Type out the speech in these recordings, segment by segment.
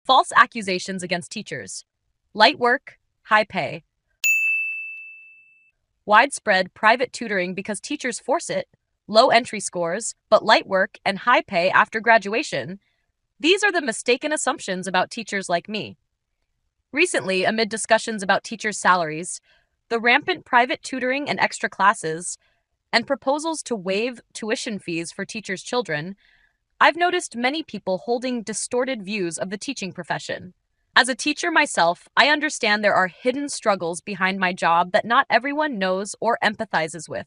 False accusations against teachers. Light work, high pay. Widespread private tutoring because teachers force it. Low entry scores, but light work and high pay after graduation. These are the mistaken assumptions about teachers like me. Recently, amid discussions about teachers' salaries, the rampant private tutoring and extra classes, and proposals to waive tuition fees for teachers' children, I've noticed many people holding distorted views of the teaching profession. As a teacher myself, I understand there are hidden struggles behind my job that not everyone knows or empathizes with.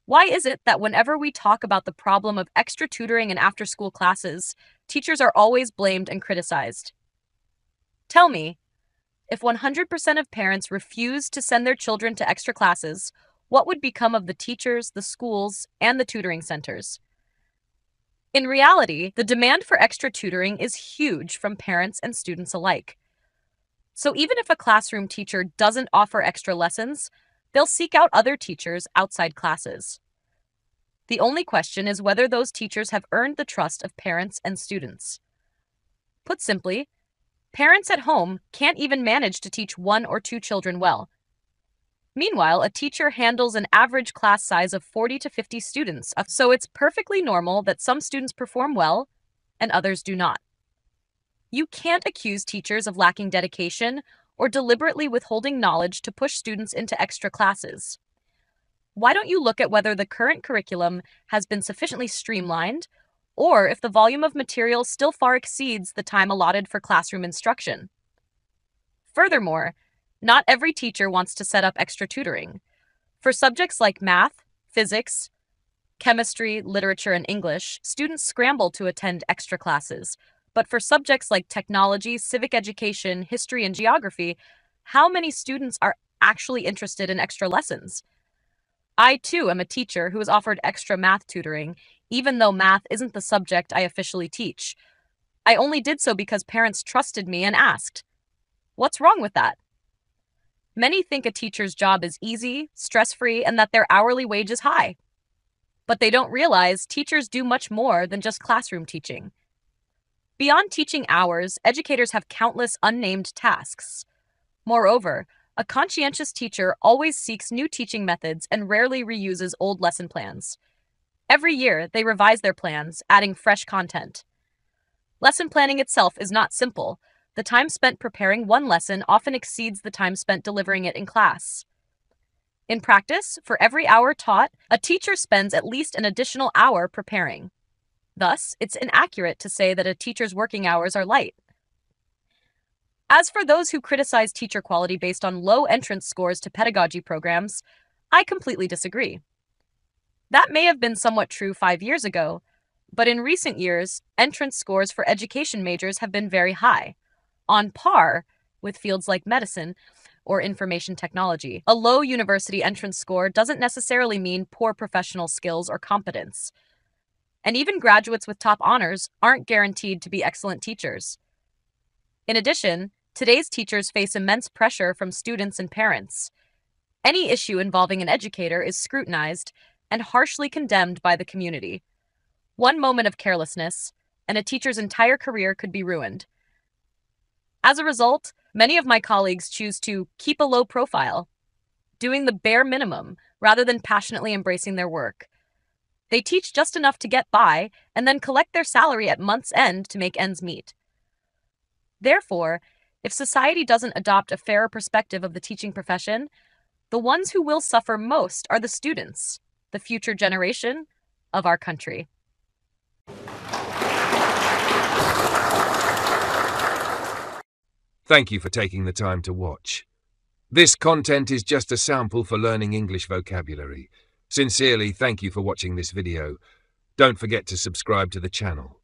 Why is it that whenever we talk about the problem of extra tutoring and after-school classes, teachers are always blamed and criticized? Tell me, if 100% of parents refused to send their children to extra classes, what would become of the teachers, the schools, and the tutoring centers? In reality, the demand for extra tutoring is huge from parents and students alike. So even if a classroom teacher doesn't offer extra lessons, they'll seek out other teachers outside classes. The only question is whether those teachers have earned the trust of parents and students. Put simply, parents at home can't even manage to teach 1 or 2 children well. Meanwhile, a teacher handles an average class size of 40 to 50 students, so it's perfectly normal that some students perform well and others do not. You can't accuse teachers of lacking dedication or deliberately withholding knowledge to push students into extra classes. Why don't you look at whether the current curriculum has been sufficiently streamlined, or if the volume of material still far exceeds the time allotted for classroom instruction? Furthermore, not every teacher wants to set up extra tutoring. For subjects like math, physics, chemistry, literature, and English, students scramble to attend extra classes. But for subjects like technology, civic education, history, and geography, how many students are actually interested in extra lessons? I, too, am a teacher who is offered extra math tutoring, even though math isn't the subject I officially teach. I only did so because parents trusted me and asked. What's wrong with that? Many think a teacher's job is easy, stress-free, and that their hourly wage is high. But they don't realize teachers do much more than just classroom teaching. Beyond teaching hours, educators have countless unnamed tasks. Moreover, a conscientious teacher always seeks new teaching methods and rarely reuses old lesson plans. Every year, they revise their plans, adding fresh content. Lesson planning itself is not simple. The time spent preparing one lesson often exceeds the time spent delivering it in class. In practice, for every hour taught, a teacher spends at least an additional hour preparing. Thus, it's inaccurate to say that a teacher's working hours are light. As for those who criticize teacher quality based on low entrance scores to pedagogy programs, I completely disagree. That may have been somewhat true 5 years ago, but in recent years, entrance scores for education majors have been very high, on par with fields like medicine or information technology. A low university entrance score doesn't necessarily mean poor professional skills or competence. And even graduates with top honors aren't guaranteed to be excellent teachers. In addition, today's teachers face immense pressure from students and parents. Any issue involving an educator is scrutinized and harshly condemned by the community. One moment of carelessness, and a teacher's entire career could be ruined. As a result, many of my colleagues choose to keep a low profile, doing the bare minimum rather than passionately embracing their work. They teach just enough to get by and then collect their salary at month's end to make ends meet. Therefore, if society doesn't adopt a fairer perspective of the teaching profession, the ones who will suffer most are the students, the future generation of our country. Thank you for taking the time to watch. This content is just a sample for learning English vocabulary. Sincerely, thank you for watching this video. Don't forget to subscribe to the channel.